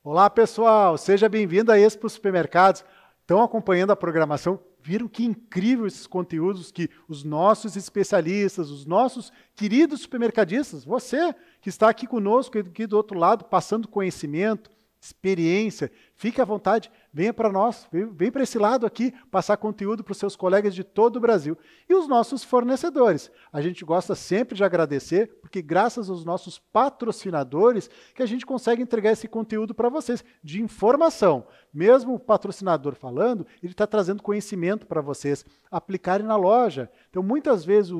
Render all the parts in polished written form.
Olá, pessoal! Seja bem-vindo a Expo Supermercados. Estão acompanhando a programação? Viram que incrível esses conteúdos que os nossos especialistas, os nossos queridos supermercadistas, você que está aqui conosco, aqui do outro lado, passando conhecimento, experiência, fique à vontade, venha para nós, vem para esse lado aqui, passar conteúdo para os seus colegas de todo o Brasil. E os nossos fornecedores, a gente gosta sempre de agradecer, porque graças aos nossos patrocinadores que a gente consegue entregar esse conteúdo para vocês, de informação. Mesmo o patrocinador falando, ele está trazendo conhecimento para vocês aplicarem na loja. Então, muitas vezes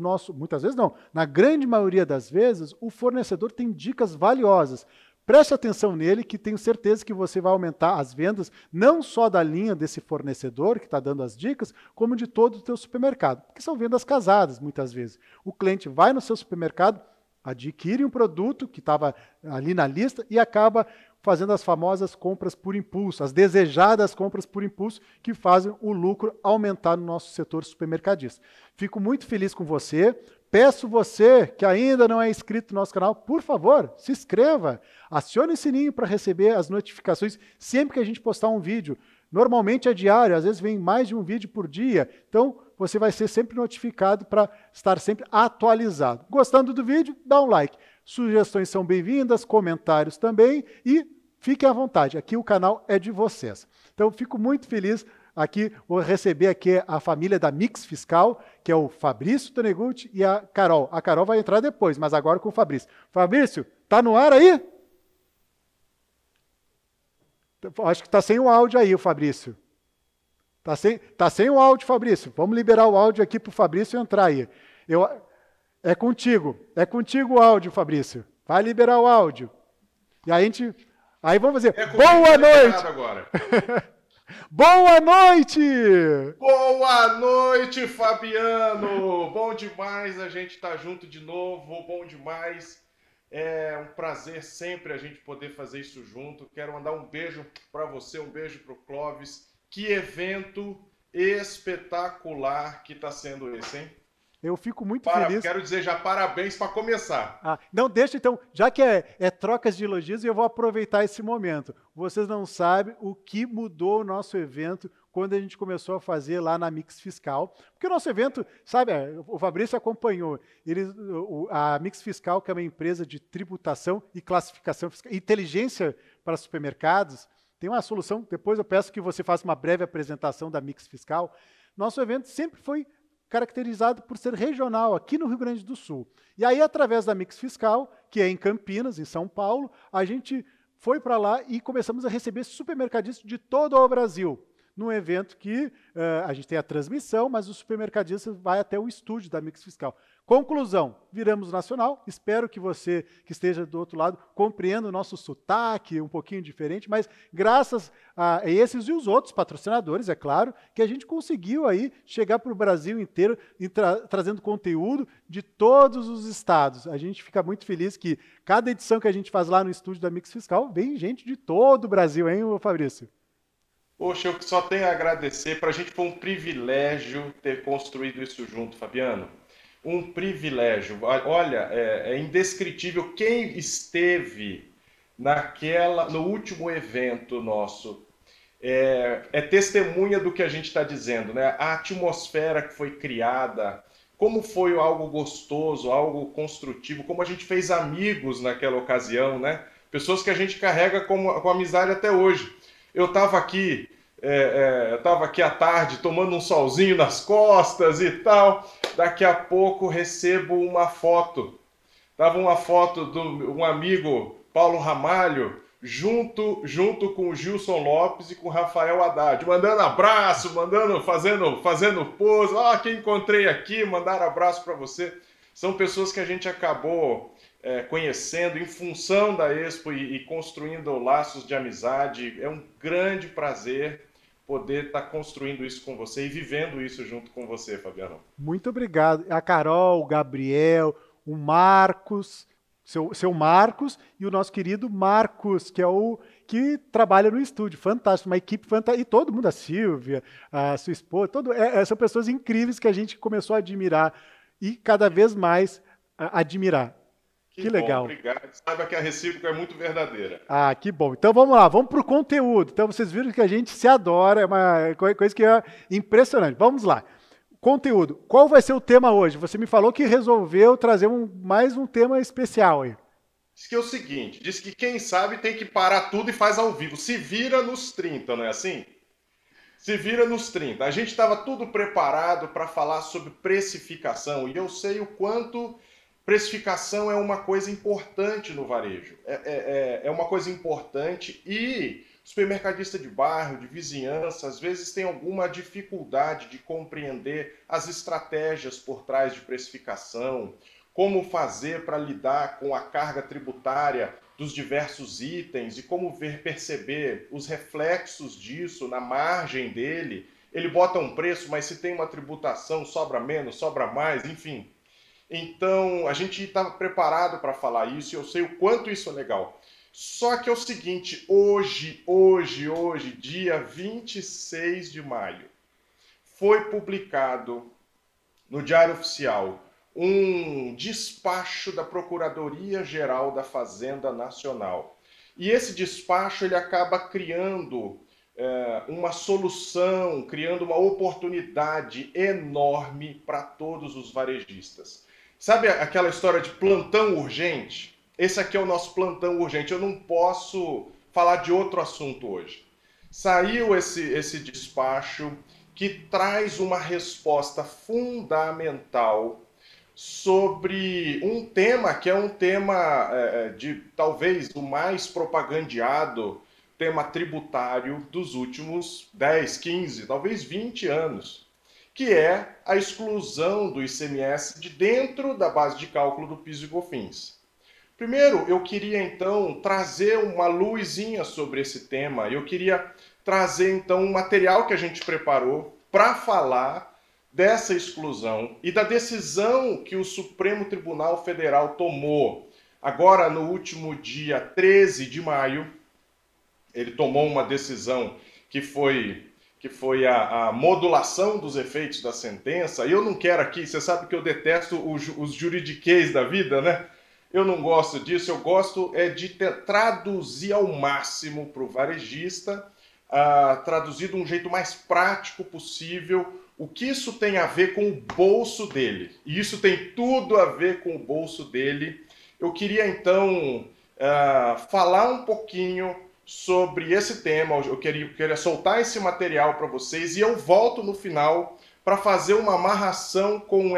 na grande maioria das vezes, o fornecedor tem dicas valiosas. Preste atenção nele, que tenho certeza que você vai aumentar as vendas, não só da linha desse fornecedor que está dando as dicas, como de todo o teu supermercado, porque são vendas casadas, muitas vezes. O cliente vai no seu supermercado, adquire um produto que estava ali na lista e acaba fazendo as famosas compras por impulso, as desejadas compras por impulso, que fazem o lucro aumentar no nosso setor supermercadista. Fico muito feliz com você. Peço você que ainda não é inscrito no nosso canal, por favor, se inscreva, acione o sininho para receber as notificações sempre que a gente postar um vídeo. Normalmente é diário, às vezes vem mais de um vídeo por dia, então você vai ser sempre notificado para estar sempre atualizado. Gostando do vídeo, dá um like. Sugestões são bem-vindas, comentários também e fiquem à vontade, aqui o canal é de vocês. Então fico muito feliz. Aqui, vou receber aqui a família da Mix Fiscal, que é o Fabrício Tonegutti e a Carol. A Carol vai entrar depois, mas agora com o Fabrício. Fabrício, tá no ar aí? Acho que está sem o áudio aí, o Fabrício. Tá sem o áudio, Fabrício. Vamos liberar o áudio aqui para o Fabrício entrar aí. É contigo o áudio, Fabrício. Vai liberar o áudio. E aí vamos dizer, boa noite! Agora. Boa noite! Boa noite, Fabiano! Bom demais a gente estar junto de novo, bom demais. É um prazer sempre a gente poder fazer isso junto. Quero mandar um beijo para você, um beijo para o Clóvis. Que evento espetacular que está sendo esse, hein? Eu fico muito feliz. Quero dizer já parabéns para começar. Não, deixa então, já que é trocas de elogios, eu vou aproveitar esse momento. Vocês não sabem o que mudou o nosso evento quando a gente começou a fazer lá na Mix Fiscal. Porque o nosso evento, sabe, o Fabrício acompanhou, a Mix Fiscal, que é uma empresa de tributação e classificação fiscal, inteligência para supermercados, tem uma solução, depois eu peço que você faça uma breve apresentação da Mix Fiscal. Nosso evento sempre foi caracterizado por ser regional, aqui no Rio Grande do Sul. E aí, através da Mix Fiscal, que é em Campinas, em São Paulo, a gente foi para lá e começamos a receber supermercadistas de todo o Brasil, num evento que a gente tem a transmissão, mas o supermercadista vai até o estúdio da Mix Fiscal. Conclusão, viramos nacional, espero que você que esteja do outro lado compreenda o nosso sotaque, um pouquinho diferente, mas graças a esses e os outros patrocinadores, é claro, que a gente conseguiu aí chegar para o Brasil inteiro e trazendo conteúdo de todos os estados. A gente fica muito feliz que cada edição que a gente faz lá no estúdio da Mix Fiscal, vem gente de todo o Brasil, hein, Fabrício? Poxa, eu só tenho a agradecer, para a gente foi um privilégio ter construído isso junto, Fabiano. Um privilégio. Olha, é indescritível. Quem esteve no último evento nosso é testemunha do que a gente está dizendo, né? A atmosfera que foi criada, como foi algo gostoso, algo construtivo, como a gente fez amigos naquela ocasião, né? Pessoas que a gente carrega com amizade até hoje. Eu estava aqui à tarde tomando um solzinho nas costas e tal. Daqui a pouco recebo uma foto. Tava uma foto de um amigo, Paulo Ramalho, junto com o Gilson Lopes e com o Rafael Haddad, mandando abraço, fazendo pose. Quem encontrei aqui, mandar abraço para você. São pessoas que a gente acabou conhecendo em função da Expo e construindo laços de amizade. É um grande prazer poder estar construindo isso com você e vivendo isso junto com você, Fabiano. Muito obrigado. A Carol, o Gabriel, o Marcos, seu Marcos e o nosso querido Marcos, que é o que trabalha no estúdio. Fantástico, uma equipe fantástica. E todo mundo, a Silvia, a sua esposa, são pessoas incríveis que a gente começou a admirar e cada vez mais admirar. Que legal. Obrigado. Saiba que a recíproca é muito verdadeira. Ah, que bom. Então vamos lá, vamos para o conteúdo. Então vocês viram que a gente se adora, é uma coisa que é impressionante. Vamos lá. Conteúdo. Qual vai ser o tema hoje? Você me falou que resolveu trazer mais um tema especial aí. Diz que é o seguinte, diz que quem sabe tem que parar tudo e faz ao vivo. Se vira nos 30, não é assim? Se vira nos 30. A gente estava tudo preparado para falar sobre precificação e eu sei o quanto precificação é uma coisa importante no varejo. É uma coisa importante e o supermercadista de bairro, de vizinhança, às vezes tem alguma dificuldade de compreender as estratégias por trás de precificação, como fazer para lidar com a carga tributária dos diversos itens e como perceber os reflexos disso na margem dele. Ele bota um preço, mas se tem uma tributação, sobra menos, sobra mais, enfim. Então, a gente estava preparado para falar isso e eu sei o quanto isso é legal. Só que é o seguinte, hoje, dia 26 de maio, foi publicado no Diário Oficial um despacho da Procuradoria-Geral da Fazenda Nacional. E esse despacho ele acaba criando uma solução, criando uma oportunidade enorme para todos os varejistas. Sabe aquela história de plantão urgente? Esse aqui é o nosso plantão urgente. Eu não posso falar de outro assunto hoje. Saiu esse despacho que traz uma resposta fundamental sobre um tema que é um tema de talvez o mais propagandeado tema tributário dos últimos 10, 15, talvez 20 anos, que é a exclusão do ICMS de dentro da base de cálculo do PIS e COFINS. Primeiro, eu queria então trazer uma luzinha sobre esse tema. Eu queria trazer então um material que a gente preparou para falar dessa exclusão e da decisão que o Supremo Tribunal Federal tomou agora no último dia 13 de maio. Ele tomou uma decisão que foi a modulação dos efeitos da sentença. E eu não quero aqui, você sabe que eu detesto os juridiquês da vida, né? Eu não gosto disso, eu gosto de traduzir ao máximo para o varejista, traduzir de um jeito mais prático possível, o que isso tem a ver com o bolso dele. E isso tem tudo a ver com o bolso dele. Eu queria, então, falar um pouquinho sobre esse tema. Eu queria soltar esse material para vocês e eu volto no final para fazer uma amarração com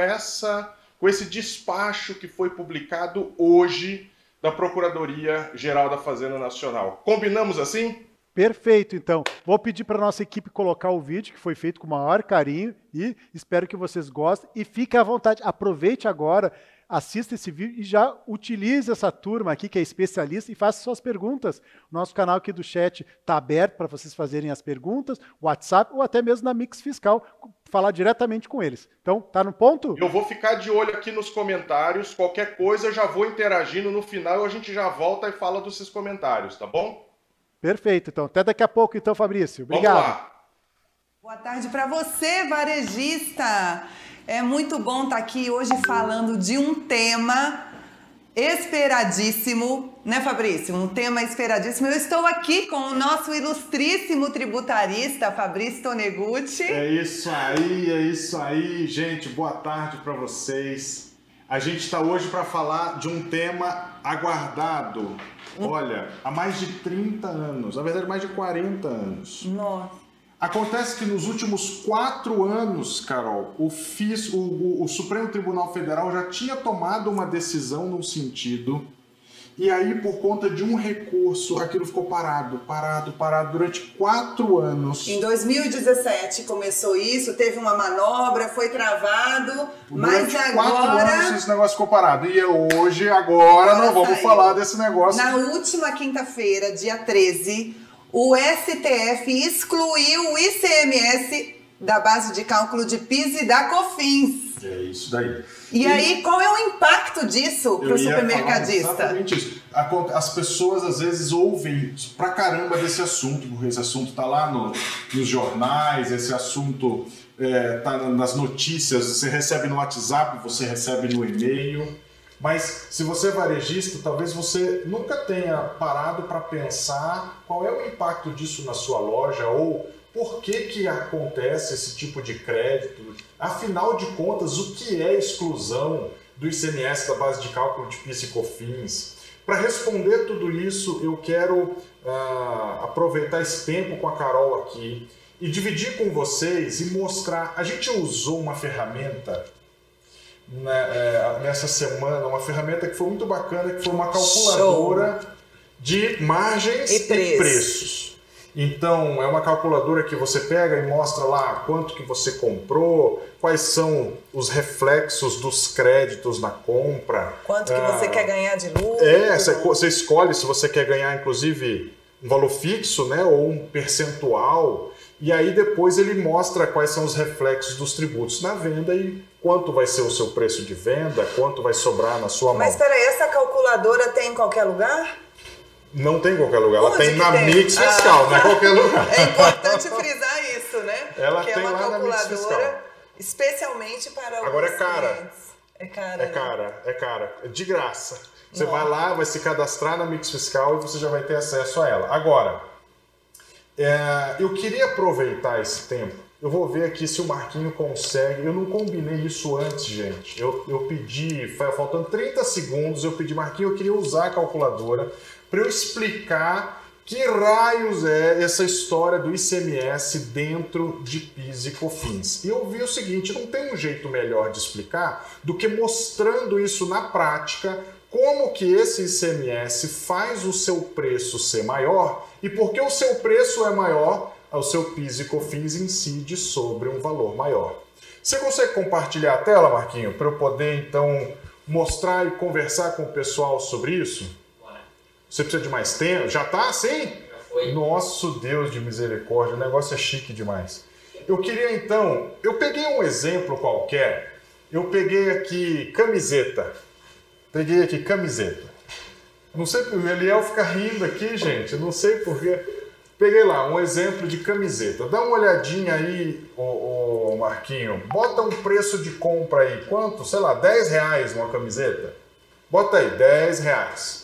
esse despacho que foi publicado hoje da Procuradoria-Geral da Fazenda Nacional. Combinamos assim? Perfeito, então. Vou pedir para a nossa equipe colocar o vídeo, que foi feito com o maior carinho, e espero que vocês gostem. E fique à vontade, aproveite agora, assista esse vídeo e já utilize essa turma aqui, que é especialista, e faça suas perguntas. O nosso canal aqui do chat está aberto para vocês fazerem as perguntas, WhatsApp ou até mesmo na Mix Fiscal, falar diretamente com eles. Então, tá no ponto? Eu vou ficar de olho aqui nos comentários, qualquer coisa eu já vou interagindo no final, a gente já volta e fala dos seus comentários, tá bom? Perfeito, então. Até daqui a pouco, então, Fabrício. Obrigado. Vamos lá. Boa tarde para você, varejista. É muito bom estar aqui hoje falando de um tema esperadíssimo, né, Fabrício? Um tema esperadíssimo. Eu estou aqui com o nosso ilustríssimo tributarista, Fabrício Tonegutti. É isso aí, gente. Boa tarde para vocês. A gente está hoje para falar de um tema aguardado. Olha, há mais de 30 anos, na verdade mais de 40 anos. Nossa. Acontece que nos últimos 4 anos, Carol, o Supremo Tribunal Federal já tinha tomado uma decisão num sentido, e aí por conta de um recurso, aquilo ficou parado durante 4 anos. Em 2017 começou isso, teve uma manobra, foi travado, durante mas agora... 4 anos esse negócio ficou parado. E hoje, agora nós vamos falar desse negócio. Na última quinta-feira, dia 13, o STF excluiu o ICMS da base de cálculo de PIS e da COFINS. É isso daí. E aí, qual é o impacto disso para o supermercadista? Exatamente isso. As pessoas às vezes ouvem pra caramba desse assunto, porque esse assunto tá lá nos jornais, esse assunto tá nas notícias, você recebe no WhatsApp, você recebe no e-mail, Mas se você é varejista, talvez você nunca tenha parado para pensar qual é o impacto disso na sua loja ou por que acontece esse tipo de crédito. Afinal de contas, o que é exclusão do ICMS da base de cálculo de PIS e COFINS? Para responder tudo isso, eu quero aproveitar esse tempo com a Carol aqui e dividir com vocês e mostrar. A gente usou uma ferramenta nessa semana, uma ferramenta que foi muito bacana, que foi uma calculadora de margens e preços. Então, é uma calculadora que você pega e mostra lá quanto que você comprou, quais são os reflexos dos créditos na compra. Quanto que você quer ganhar de lucro. Você escolhe se você quer ganhar, inclusive, um valor fixo, né, ou um percentual. E aí depois ele mostra quais são os reflexos dos tributos na venda e quanto vai ser o seu preço de venda, quanto vai sobrar na sua mão. Mas peraí, essa calculadora tem em qualquer lugar? Não tem em qualquer lugar, ela tem na tem? Mix Fiscal, não é qualquer lugar. É importante frisar isso, né? Ela que tem é uma lá na Mix Fiscal. calculadora especialmente para Agora os é cara. clientes. É cara. É cara. É de graça. Você vai lá, vai se cadastrar na Mix Fiscal e você já vai ter acesso a ela. Agora, eu queria aproveitar esse tempo. Eu vou ver aqui se o Marquinho consegue. Eu não combinei isso antes, gente. Eu pedi, faltando 30 segundos, eu pedi, Marquinho, eu queria usar a calculadora para eu explicar que raios é essa história do ICMS dentro de PIS e COFINS. E eu vi o seguinte, não tem um jeito melhor de explicar do que mostrando isso na prática, como que esse ICMS faz o seu preço ser maior e porque o seu preço é maior, o seu PIS e COFINS incide sobre um valor maior. Você consegue compartilhar a tela, Marquinho, para eu poder então mostrar e conversar com o pessoal sobre isso? Você precisa de mais tempo? Já tá assim? Já foi. Nosso Deus de misericórdia, o negócio é chique demais. Eu queria então, eu peguei um exemplo qualquer, eu peguei aqui camiseta. Não sei porque o Eliel fica rindo aqui, gente, não sei porquê. Peguei lá um exemplo de camiseta. Dá uma olhadinha aí, ô Marquinho, bota um preço de compra aí, quanto? Sei lá, R$10 uma camiseta? Bota aí, R$10.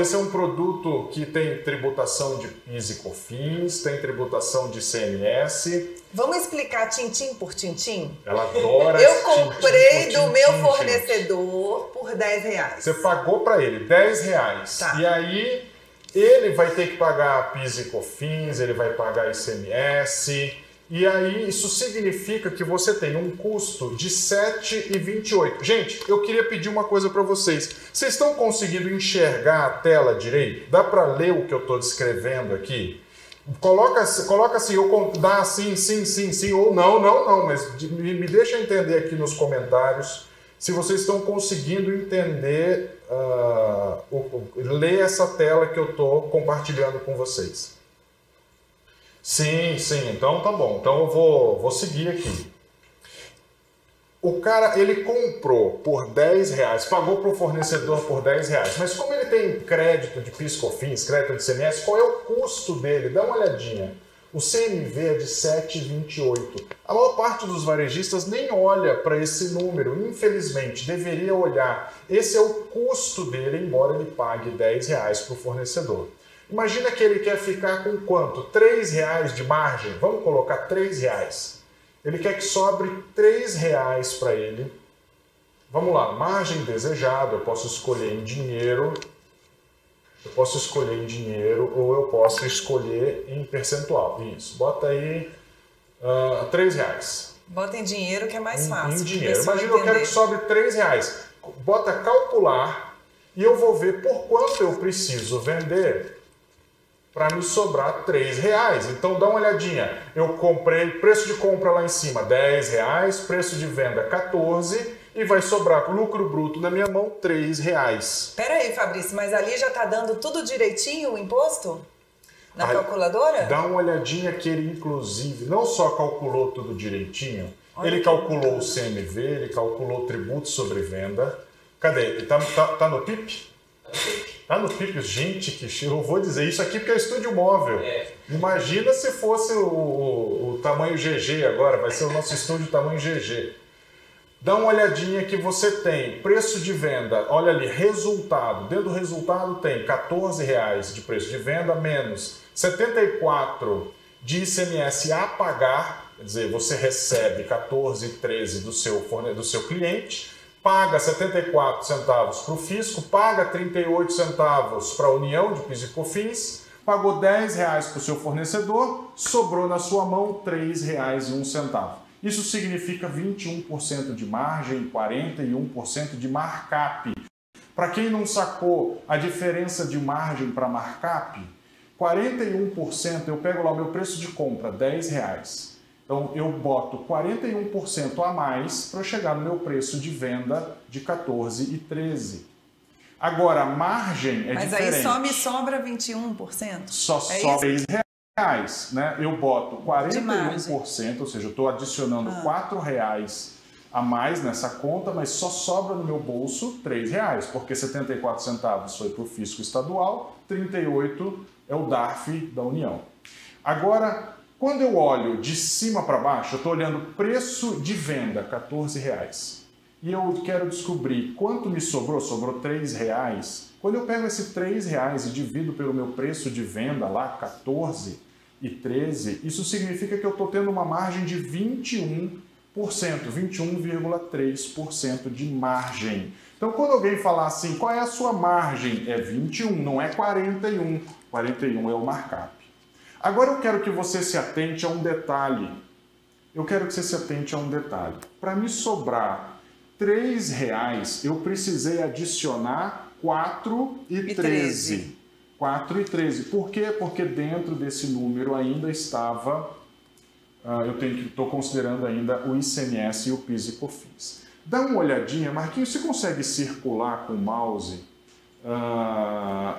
Esse é um produto que tem tributação de PIS e COFINS, tem tributação de ICMS. Vamos explicar tintim por tintim? Ela adora Eu comprei tintim, do meu gente. fornecedor por R$10. Você pagou para ele R$10. Tá. E aí ele vai ter que pagar PIS e COFINS, ele vai pagar ICMS. E aí isso significa que você tem um custo de R$ 7,28. Gente, eu queria pedir uma coisa para vocês. Vocês estão conseguindo enxergar a tela direito? Dá para ler o que eu estou descrevendo aqui? Coloca assim, ou dá assim, sim, ou não, mas me deixa entender aqui nos comentários se vocês estão conseguindo entender, ler essa tela que eu estou compartilhando com vocês. Sim, então tá bom. Então eu vou seguir aqui. O cara, ele comprou por R$10, pagou para o fornecedor por R$10, mas como ele tem crédito de PIS, COFINS, crédito de ICMS, qual é o custo dele? Dá uma olhadinha. O CMV é de 7,28. A maior parte dos varejistas nem olha para esse número, infelizmente, deveria olhar. Esse é o custo dele, embora ele pague R$10 para o fornecedor. Imagina que ele quer ficar com quanto? R$3 de margem? Vamos colocar R$3. Ele quer que sobre R$3 para ele. Vamos lá, margem desejada, eu posso escolher em dinheiro. Ou eu posso escolher em percentual. Isso, bota aí R$3. Bota em dinheiro que é mais fácil. Em dinheiro. Imagina eu quero que sobre R$3. Bota calcular e eu vou ver por quanto eu preciso vender para me sobrar R$3. Então dá uma olhadinha. Eu comprei, preço de compra lá em cima R$10, preço de venda 14 e vai sobrar lucro bruto na minha mão R$3. Pera aí, Fabrício, mas ali já tá dando tudo direitinho o imposto? Na calculadora? Dá uma olhadinha que ele inclusive não só calculou tudo direitinho, ele calculou o CMV, ele calculou o tributo sobre venda. Cadê? Ele tá no PIP? Tá no PIP, gente, que eu vou dizer isso aqui porque é estúdio móvel. Imagina se fosse o tamanho GG agora, vai ser o nosso estúdio tamanho GG. Dá uma olhadinha que você tem preço de venda, olha ali, resultado. Dentro do resultado tem R$14 de preço de venda, menos 74 de ICMS a pagar, quer dizer, você recebe 14,13 do seu cliente, paga 74 centavos para o fisco, paga 38 centavos para a União de PIS e COFINS, pagou R$10 para o seu fornecedor, sobrou na sua mão R$3,01. Isso significa 21% de margem, 41% de markup. Para quem não sacou a diferença de margem para markup, 41% eu pego lá o meu preço de compra, R$10. Então eu boto 41% a mais para chegar no meu preço de venda de 14,13. Agora a margem é diferente. Mas aí só me sobra 21%? Só sobra R$3, né? Eu boto 41%, ou seja, eu estou adicionando R$4 a mais nessa conta, mas só sobra no meu bolso R$3, porque 74 centavos foi para o fisco estadual, 38 é o DARF da União. Agora, quando eu olho de cima para baixo, eu estou olhando preço de venda, R$14. E eu quero descobrir quanto me sobrou, sobrou R$3. Quando eu pego esse R$3 e divido pelo meu preço de venda lá, 14,13, isso significa que eu estou tendo uma margem de 21,3% de margem. Então, quando alguém falar assim, qual é a sua margem? É 21, não é 41. 41 é o markup. Agora eu quero que você se atente a um detalhe. Para me sobrar R$3, eu precisei adicionar 4,13. 4,13. Por quê? Porque dentro desse número ainda estava, estou considerando ainda o ICMS e o PIS e COFINS. Dá uma olhadinha, Marquinhos, você consegue circular com o mouse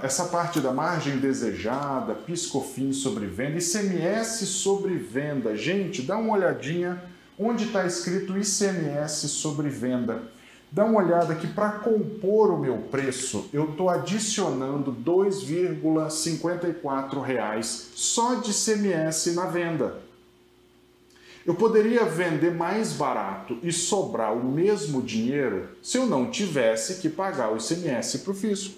essa parte da margem desejada, PIS, COFINS sobre venda, ICMS sobre venda. Gente, dá uma olhadinha onde está escrito ICMS sobre venda. Dá uma olhada que para compor o meu preço, eu estou adicionando R$2,54 só de ICMS na venda. Eu poderia vender mais barato e sobrar o mesmo dinheiro se eu não tivesse que pagar o ICMS para o fisco.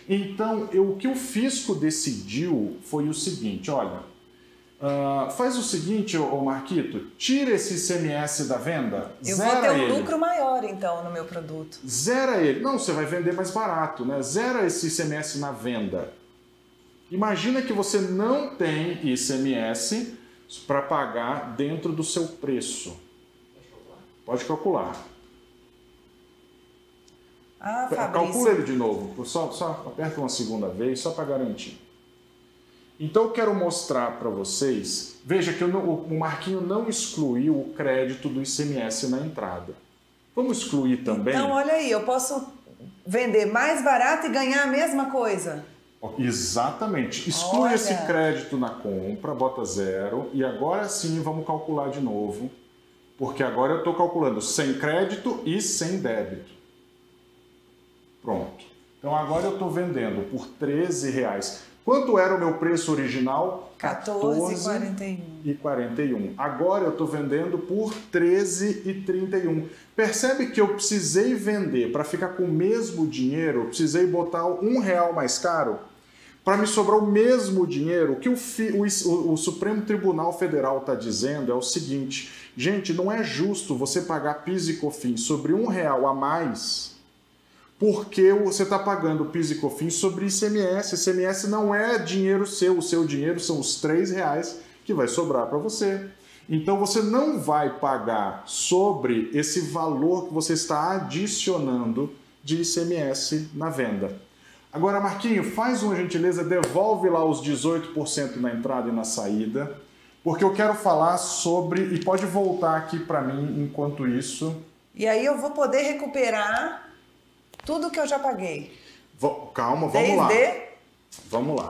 Então, o que o fisco decidiu foi o seguinte, olha, faz o seguinte, Marquito, tira esse ICMS da venda, eu vou ter um lucro maior, então, no meu produto. Zera ele. Não, você vai vender mais barato, né? Zera esse ICMS na venda. Imagina que você não tem ICMS para pagar dentro do seu preço. Pode calcular. Fabrício. Calcula ele de novo. Só aperta uma segunda vez, só para garantir. Então eu quero mostrar para vocês, veja que o Marquinho não excluiu o crédito do ICMS na entrada. Vamos excluir também? Então olha aí, eu posso vender mais barato e ganhar a mesma coisa. Exatamente. Exclui esse crédito na compra, bota 0 e agora sim vamos calcular de novo, porque agora eu estou calculando sem crédito e sem débito. Pronto. Então agora eu estou vendendo por R$13. Quanto era o meu preço original? R$14,41. Agora eu estou vendendo por R$13,31. Percebe que eu precisei vender para ficar com o mesmo dinheiro, eu precisei botar R$1 mais caro? Para me sobrar o mesmo dinheiro, o que o Supremo Tribunal Federal está dizendo é o seguinte, gente, não é justo você pagar PIS e COFINS sobre R$1 a mais, porque você está pagando PIS e COFINS sobre ICMS. ICMS não é dinheiro seu, o seu dinheiro são os R$3 que vai sobrar para você. Então você não vai pagar sobre esse valor que você está adicionando de ICMS na venda. Agora, Marquinho, faz uma gentileza, devolve lá os 18% na entrada e na saída, porque eu quero falar sobre, e pode voltar aqui para mim enquanto isso. E aí eu vou poder recuperar tudo que eu já paguei. Calma, vamos lá. Vamos lá.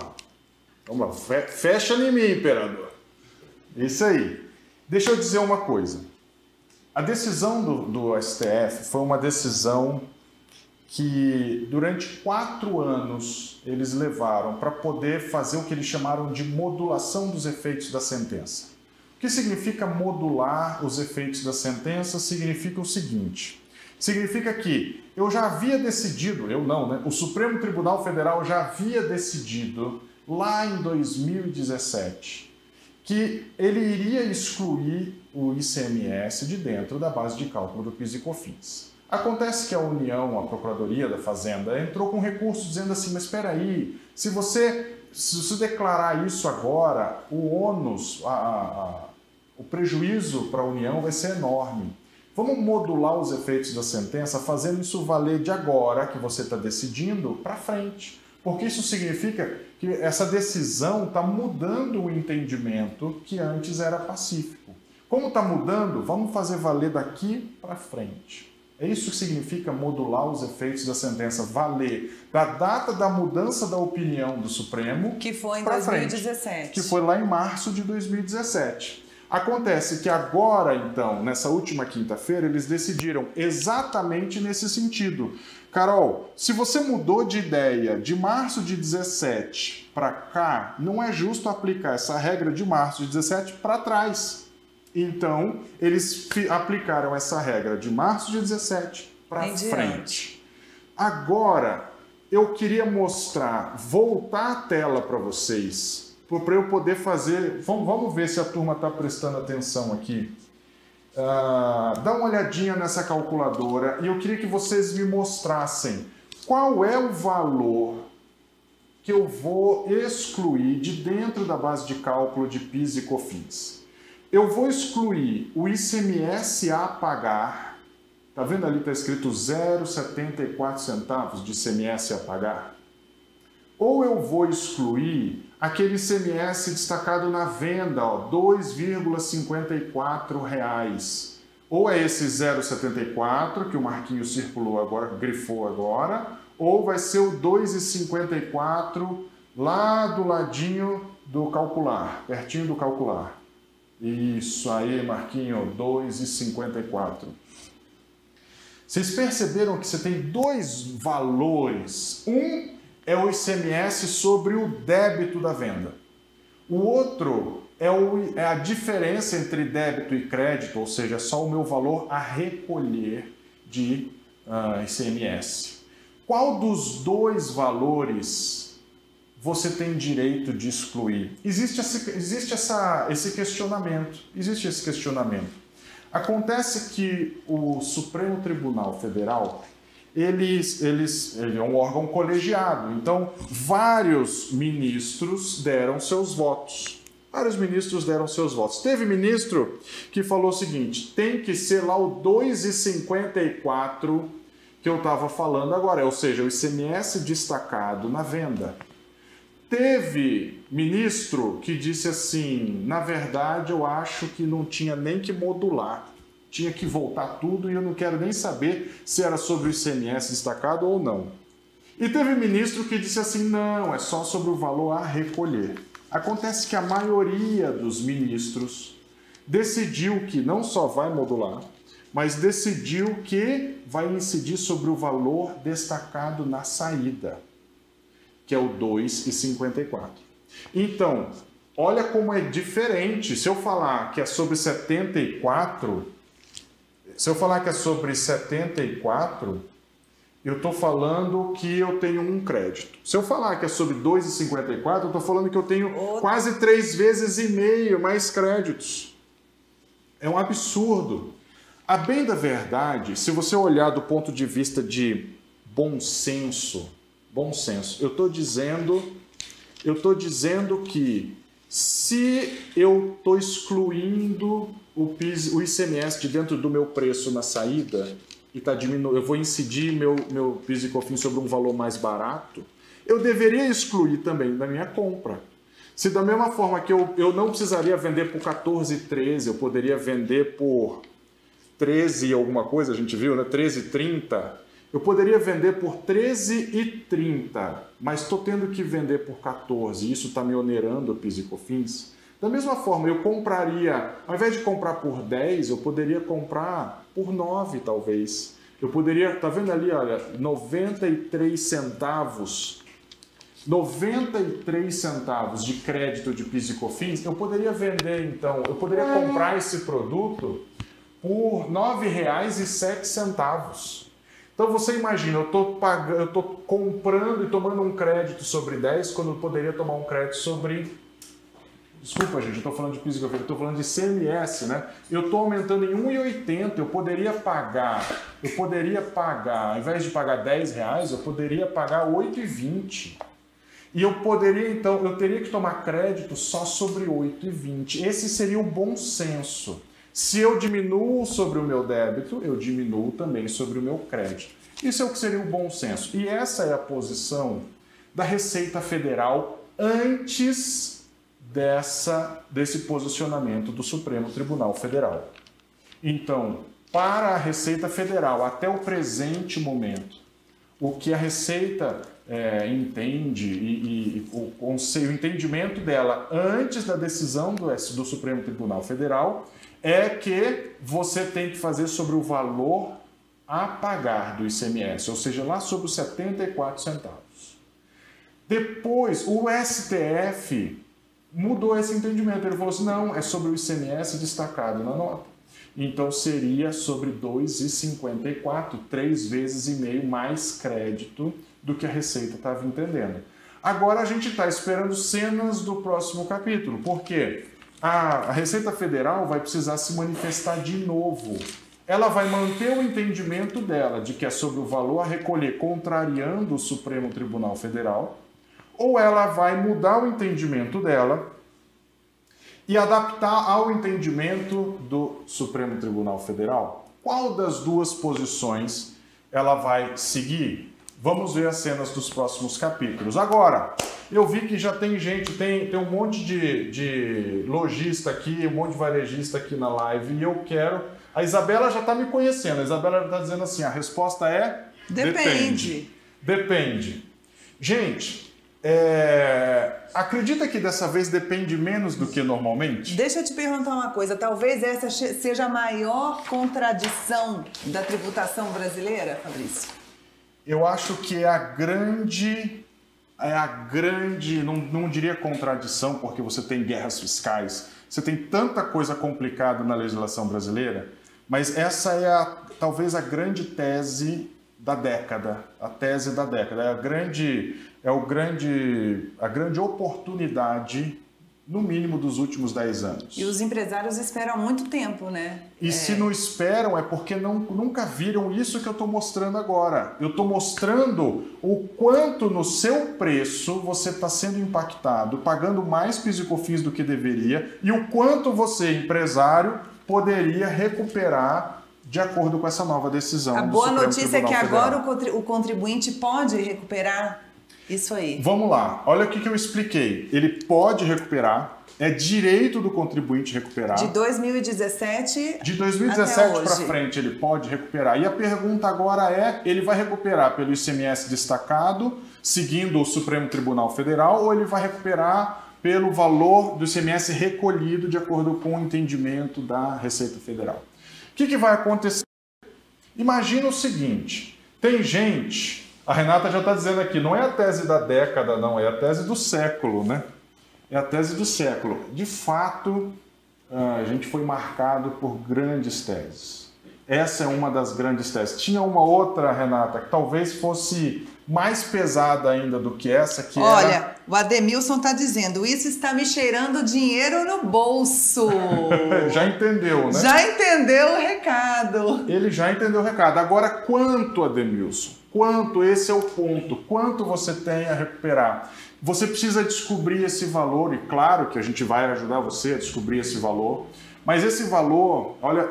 Vamos lá. Fecha em mim, imperador. Isso aí. Deixa eu dizer uma coisa. A decisão do STF foi uma decisão que durante 4 anos eles levaram para poder fazer o que eles chamaram de modulação dos efeitos da sentença. O que significa modular os efeitos da sentença? Significa o seguinte, significa que eu já havia decidido, eu não, né? O Supremo Tribunal Federal já havia decidido lá em 2017 que ele iria excluir o ICMS de dentro da base de cálculo do PIS e COFINS. Acontece que a União, a Procuradoria da Fazenda, entrou com recurso dizendo assim, mas espera aí, se você declarar isso agora, o ônus, o prejuízo para a União vai ser enorme. Vamos modular os efeitos da sentença, fazendo isso valer de agora, que você está decidindo, para frente. Porque isso significa que essa decisão está mudando o entendimento que antes era pacífico. Como está mudando, vamos fazer valer daqui para frente. É isso que significa modular os efeitos da sentença, valer da data da mudança da opinião do Supremo, que foi em 2017. Frente, que foi lá em março de 2017. Acontece que agora, então, nessa última quinta-feira, eles decidiram exatamente nesse sentido. Carol, se você mudou de ideia de março de 17 para cá, não é justo aplicar essa regra de março de 17 para trás. Então, eles aplicaram essa regra de março de 17 para frente. Agora, eu queria mostrar, voltar a tela para vocês, para eu poder fazer... Vamos ver se a turma está prestando atenção aqui. Dá uma olhadinha nessa calculadora e eu queria que vocês me mostrassem qual é o valor que eu vou excluir de dentro da base de cálculo de PIS e COFINS. Eu vou excluir o ICMS a pagar. Tá vendo ali, está escrito 0,74 centavos de ICMS a pagar? Ou eu vou excluir aquele ICMS destacado na venda, R$ 2,54. Ou é esse 0,74 que o Marquinhos circulou agora, grifou agora, ou vai ser o 2,54 lá do ladinho do calcular, pertinho do calcular. Isso aí, Marquinho, 2,54. Vocês perceberam que você tem dois valores. Um é o ICMS sobre o débito da venda. O outro é a diferença entre débito e crédito, ou seja, só o meu valor a recolher de ICMS. Qual dos dois valores você tem direito de excluir? Existe esse questionamento. Acontece que o Supremo Tribunal Federal ele é um órgão colegiado, então vários ministros deram seus votos. Teve ministro que falou o seguinte, tem que ser lá o 2,54 que eu estava falando agora, ou seja, o ICMS destacado na venda. Teve ministro que disse assim, na verdade eu acho que não tinha nem que modular, tinha que voltar tudo e eu não quero nem saber se era sobre o ICMS destacado ou não. E teve ministro que disse assim, não, é só sobre o valor a recolher. Acontece que a maioria dos ministros decidiu que não só vai modular, mas decidiu que vai incidir sobre o valor destacado na saída, que é o 2,54. Então, olha como é diferente. Se eu falar que é sobre 74, eu estou falando que eu tenho um crédito. Se eu falar que é sobre 2,54, eu estou falando que eu tenho quase 3,5 vezes mais créditos. É um absurdo. A bem da verdade, se você olhar do ponto de vista de bom senso, eu estou dizendo que se eu estou excluindo o ICMS de dentro do meu preço na saída e eu vou incidir meu PIS e COFINS sobre um valor mais barato, eu deveria excluir também da minha compra. Se da mesma forma que eu não precisaria vender por 14,13, eu poderia vender por 13 e alguma coisa, a gente viu, né? 13,30, eu poderia vender por 13,30, mas estou tendo que vender por 14, e isso está me onerando o PIS e COFINS. Da mesma forma, eu compraria, ao invés de comprar por 10, eu poderia comprar por 9, talvez. Eu poderia, tá vendo ali, olha, 93 centavos 93 centavos de crédito de PIS e COFINS, eu poderia vender, então, eu poderia comprar esse produto por R$ 9,07. Então você imagina, eu estou comprando e tomando um crédito sobre 10, quando eu poderia tomar um crédito sobre... Desculpa, gente, eu estou falando de PIS e COFINS, eu estou falando de ICMS, né? Eu estou aumentando em R$ 1,80, eu poderia pagar, ao invés de pagar R$10, eu poderia pagar R$ 8,20. E eu poderia, então, eu teria que tomar crédito só sobre 8,20. Esse seria o bom senso. Se eu diminuo sobre o meu débito, eu diminuo também sobre o meu crédito. Isso é o que seria o bom senso. E essa é a posição da Receita Federal antes desse posicionamento do Supremo Tribunal Federal. Então, para a Receita Federal, até o presente momento, o que a Receita entende e o entendimento dela antes da decisão do Supremo Tribunal Federal é que você tem que fazer sobre o valor a pagar do ICMS, ou seja, lá sobre os 74 centavos. Depois, o STF mudou esse entendimento. Ele falou assim, não, é sobre o ICMS destacado na nota. Então, seria sobre 2,54, 3,5 vezes mais crédito do que a Receita estava entendendo. Agora a gente está esperando cenas do próximo capítulo, porque a Receita Federal vai precisar se manifestar de novo. Ela vai manter o entendimento dela de que é sobre o valor a recolher, contrariando o Supremo Tribunal Federal, ou ela vai mudar o entendimento dela e adaptar ao entendimento do Supremo Tribunal Federal? Qual das duas posições ela vai seguir? Vamos ver as cenas dos próximos capítulos. Agora, eu vi que já tem gente, tem um monte de lojista aqui, um monte de varejista aqui na live, e eu quero... A Isabela já está me conhecendo, a Isabela já está dizendo assim, a resposta é... Depende. Depende. Gente, acredita que dessa vez depende menos do que normalmente? Deixa eu te perguntar uma coisa, talvez essa seja a maior contradição da tributação brasileira, Fabrício? Eu acho que é a grande, não diria contradição, porque você tem guerras fiscais, você tem tanta coisa complicada na legislação brasileira, mas essa é talvez a grande tese da década, a tese da década, a grande oportunidade, no mínimo, dos últimos 10 anos. E os empresários esperam há muito tempo, né? E se não esperam é porque nunca viram isso que eu estou mostrando agora. Eu estou mostrando o quanto no seu preço você está sendo impactado, pagando mais PIS e COFINS do que deveria, e o quanto você, empresário, poderia recuperar de acordo com essa nova decisão do Supremo Tribunal Federal. A boa notícia é que agora o contribuinte pode recuperar isso aí. Vamos lá, olha o que eu expliquei. Ele pode recuperar, é direito do contribuinte recuperar. De 2017 para frente ele pode recuperar. E a pergunta agora é, ele vai recuperar pelo ICMS destacado, seguindo o Supremo Tribunal Federal, ou ele vai recuperar pelo valor do ICMS recolhido de acordo com o entendimento da Receita Federal? O que vai acontecer? Imagina o seguinte, tem gente... A Renata já está dizendo aqui, não é a tese da década, não, é a tese do século, né? É a tese do século. De fato, a gente foi marcado por grandes teses. Essa é uma das grandes teses. Tinha uma outra, Renata, que talvez fosse mais pesada ainda do que essa, que Olha, o Ademilson está dizendo, isso está me cheirando dinheiro no bolso. Já entendeu, né? Já entendeu o recado. Ele já entendeu o recado. Agora, quanto, Ademilson? Quanto? Esse é o ponto. Quanto você tem a recuperar? Você precisa descobrir esse valor, e claro que a gente vai ajudar você a descobrir esse valor, mas esse valor, olha,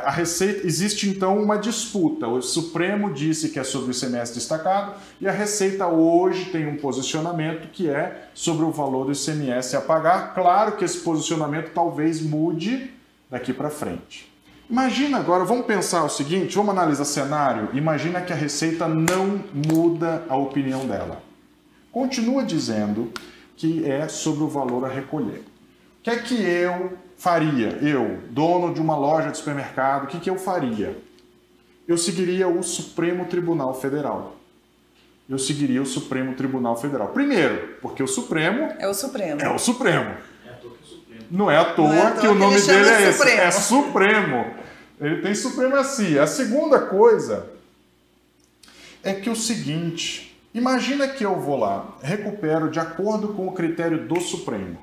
a Receita, existe então uma disputa. O Supremo disse que é sobre o ICMS destacado e a Receita hoje tem um posicionamento que é sobre o valor do ICMS a pagar. Claro que esse posicionamento talvez mude daqui para frente. Imagina agora, vamos pensar o seguinte, vamos analisar cenário. Imagina que a Receita não muda a opinião dela. Continua dizendo que é sobre o valor a recolher. O que é que eu faria? Eu, dono de uma loja de supermercado, o que eu faria? Eu seguiria o Supremo Tribunal Federal. eu seguiria o Supremo Tribunal Federal. Primeiro, porque o Supremo... É o Supremo. É o Supremo. Não é à toa que o nome dele é esse. É Supremo. Ele tem supremacia. A segunda coisa é que o seguinte, imagina que eu vou lá, recupero de acordo com o critério do Supremo.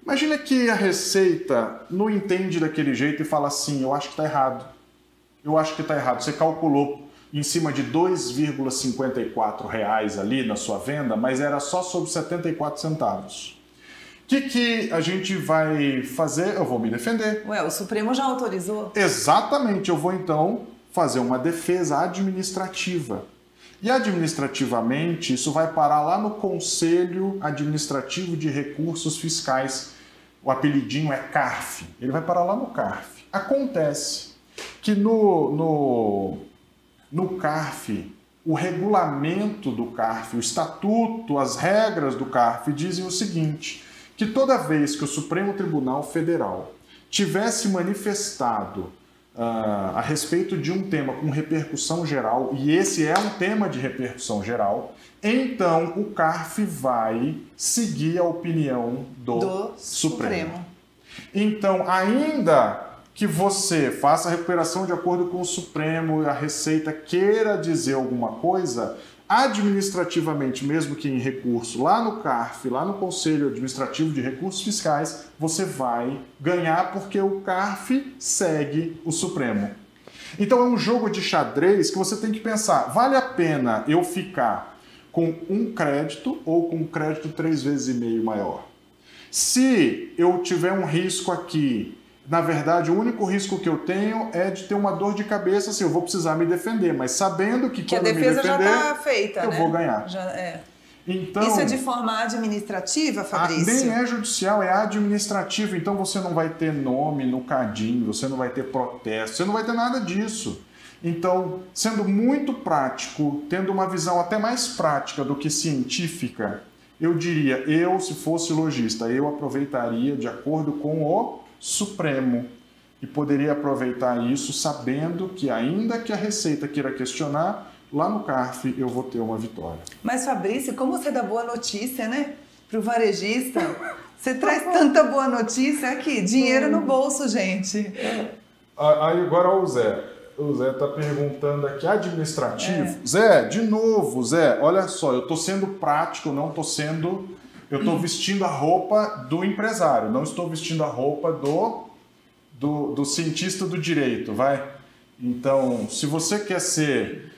Imagina que a Receita não entende daquele jeito e fala assim, eu acho que está errado. Eu acho que está errado. Você calculou em cima de R$ 2,54 ali na sua venda, mas era só sobre 74 centavos. O que a gente vai fazer? Eu vou me defender. Ué, o Supremo já autorizou? Exatamente, eu vou então fazer uma defesa administrativa. E administrativamente, isso vai parar lá no Conselho Administrativo de Recursos Fiscais. O apelidinho é CARF. Ele vai parar lá no CARF. Acontece que no CARF, o regulamento do CARF, o estatuto, as regras do CARF dizem o seguinte, que toda vez que o Supremo Tribunal Federal tivesse manifestado a respeito de um tema com repercussão geral, e esse é um tema de repercussão geral, então o CARF vai seguir a opinião do Supremo. Então, ainda que você faça a recuperação de acordo com o Supremo e a Receita queira dizer alguma coisa, administrativamente, mesmo que em recurso, lá no CARF, lá no Conselho Administrativo de Recursos Fiscais, você vai ganhar porque o CARF segue o Supremo. Então é um jogo de xadrez que você tem que pensar, vale a pena eu ficar com um crédito ou com um crédito 3,5 vezes maior? Se eu tiver um risco aqui, na verdade, o único risco que eu tenho é de ter uma dor de cabeça, assim, eu vou precisar me defender, mas sabendo que quando eu me defender, já está feita, eu vou ganhar. Então, isso é de forma administrativa, Fabrício? Nem é judicial, é administrativo. Então você não vai ter nome no cadinho, você não vai ter protesto, você não vai ter nada disso. Então, sendo muito prático, tendo uma visão até mais prática do que científica, eu diria, se fosse lojista, eu aproveitaria de acordo com o Supremo e poderia aproveitar isso sabendo que ainda que a Receita queira questionar, lá no CARF eu vou ter uma vitória. Mas Fabrício, como você dá boa notícia, né? Para o varejista, você traz tanta boa notícia aqui, dinheiro no bolso, gente. Aí agora o Zé está perguntando aqui, administrativo? Zé, de novo, Zé, olha só, eu estou sendo prático, não estou sendo... Eu estou vestindo a roupa do empresário, não estou vestindo a roupa do cientista do direito, vai? Então, se você quer ser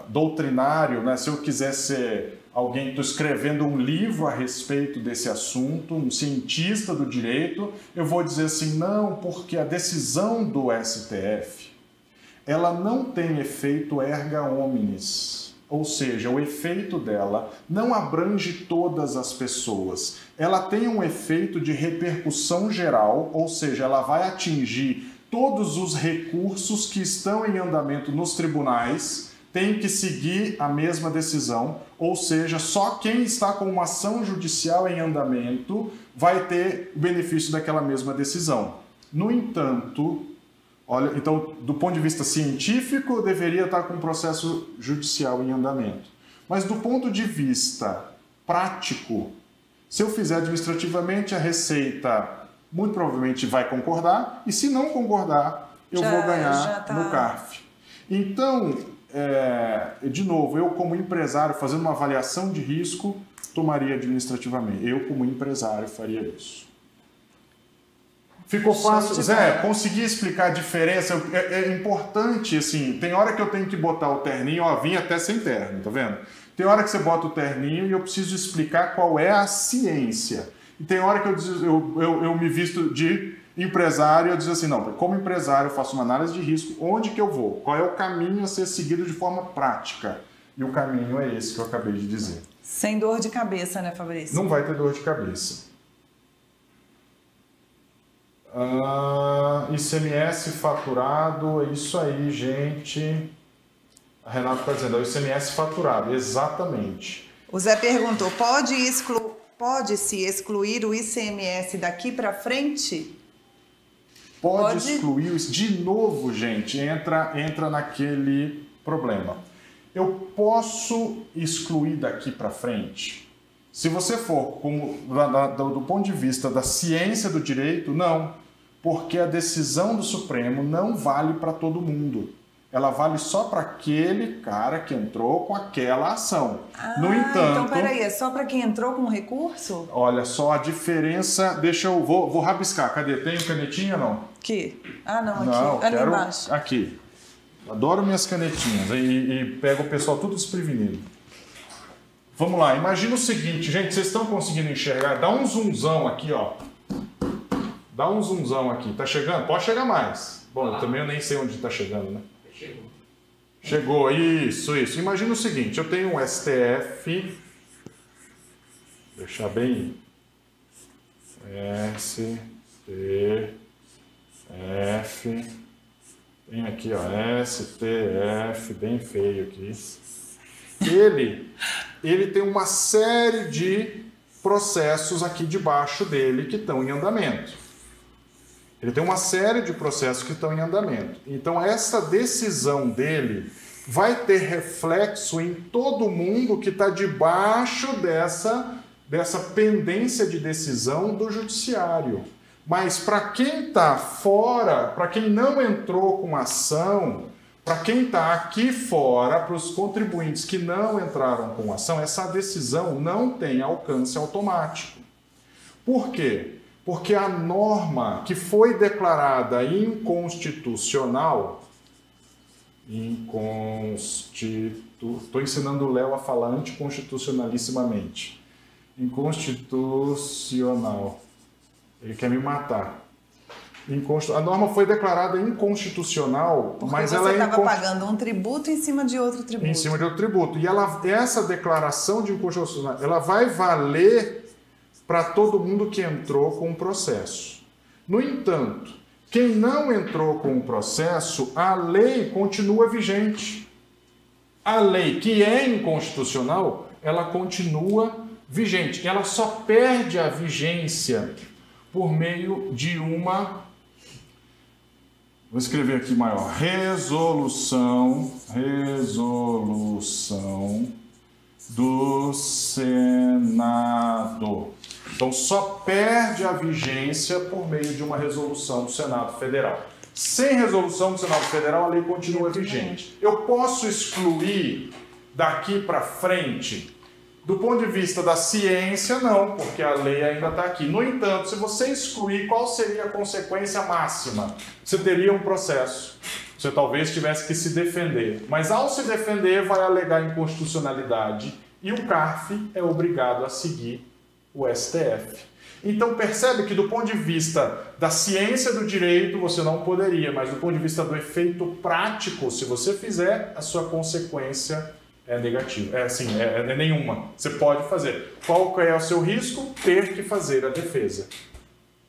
doutrinário, né? Se eu quiser ser alguém que estou escrevendo um livro a respeito desse assunto, um cientista do direito, eu vou dizer assim, não, porque a decisão do STF, ela não tem efeito erga omnes. Ou seja, o efeito dela não abrange todas as pessoas. Ela tem um efeito de repercussão geral, ou seja, ela vai atingir todos os recursos que estão em andamento nos tribunais, tem que seguir a mesma decisão, ou seja, só quem está com uma ação judicial em andamento vai ter o benefício daquela mesma decisão. No entanto... Olha, então, do ponto de vista científico, deveria estar com um processo judicial em andamento. Mas do ponto de vista prático, se eu fizer administrativamente, a Receita muito provavelmente vai concordar, e se não concordar, eu vou ganhar no CARF. Então, de novo, eu como empresário, fazendo uma avaliação de risco, tomaria administrativamente. Eu como empresário faria isso. Ficou fácil? Zé, consegui explicar a diferença? É importante, assim, tem hora que eu tenho que botar o terninho, ó, vim até sem terno, tá vendo? Tem hora que você bota o terninho e eu preciso explicar qual é a ciência. E tem hora que eu me visto de empresário e eu digo assim, não, como empresário eu faço uma análise de risco, onde que eu vou? Qual é o caminho a ser seguido de forma prática? E o caminho é esse que eu acabei de dizer. Sem dor de cabeça, né, Fabrício? Não vai ter dor de cabeça. ICMS faturado, é isso aí, gente. A Renata está dizendo, é o ICMS faturado, exatamente. O Zé perguntou, pode-se excluir o ICMS daqui para frente? Pode excluir, de novo, gente, entra naquele problema. eu posso excluir daqui para frente? Se você for do ponto de vista da ciência do direito, não. Porque a decisão do Supremo não vale para todo mundo. Ela vale só para aquele cara que entrou com aquela ação. No entanto... Então, peraí, é só para quem entrou com recurso? Olha só a diferença... Vou rabiscar. Cadê? Tem canetinha, não? Aqui. Ah, não, aqui. Não, ali quero embaixo. Aqui. Adoro minhas canetinhas. E pego o pessoal tudo desprevenido. Vamos lá. Imagina o seguinte, gente. Vocês estão conseguindo enxergar? Dá um zoomzão aqui, ó. Dá um zoomzão aqui. Tá chegando? Pode chegar mais. Bom, também eu nem sei onde tá chegando, né? Chegou, isso. Imagina o seguinte, eu tenho um STF, deixar bem, STF, tem aqui, ó, STF, bem feio aqui. Ele tem uma série de processos aqui debaixo dele que estão em andamento. Ele tem uma série de processos que estão em andamento. Então, essa decisão dele vai ter reflexo em todo mundo que está debaixo dessa pendência de decisão do judiciário. Mas para quem está fora, para quem não entrou com ação, para quem está aqui fora, para os contribuintes que não entraram com ação, essa decisão não tem alcance automático. Por quê? Porque a norma que foi declarada inconstitucional, estou ensinando o Léo a falar anticonstitucionalissimamente, inconstitucional, ele quer me matar. A norma foi declarada inconstitucional, porque mas você ela estava pagando um tributo em cima de outro tributo. Em cima de outro tributo. E essa declaração de inconstitucional, ela vai valer para todo mundo que entrou com o processo. No entanto, quem não entrou com o processo, a lei continua vigente. A lei que é inconstitucional, ela continua vigente. Ela só perde a vigência por meio de uma... Vou escrever aqui maior. Resolução do Senado. Então, só perde a vigência por meio de uma resolução do Senado Federal. Sem resolução do Senado Federal, a lei continua vigente. Eu posso excluir daqui para frente? Do ponto de vista da ciência, não, porque a lei ainda está aqui. No entanto, se você excluir, qual seria a consequência máxima? Você teria um processo. Você talvez tivesse que se defender. Mas ao se defender, vai alegar inconstitucionalidade e o CARF é obrigado a seguir o STF. Então percebe que do ponto de vista da ciência do direito você não poderia, mas do ponto de vista do efeito prático, se você fizer, a sua consequência é negativa. É nenhuma. Você pode fazer. Qual é o seu risco? Ter que fazer a defesa.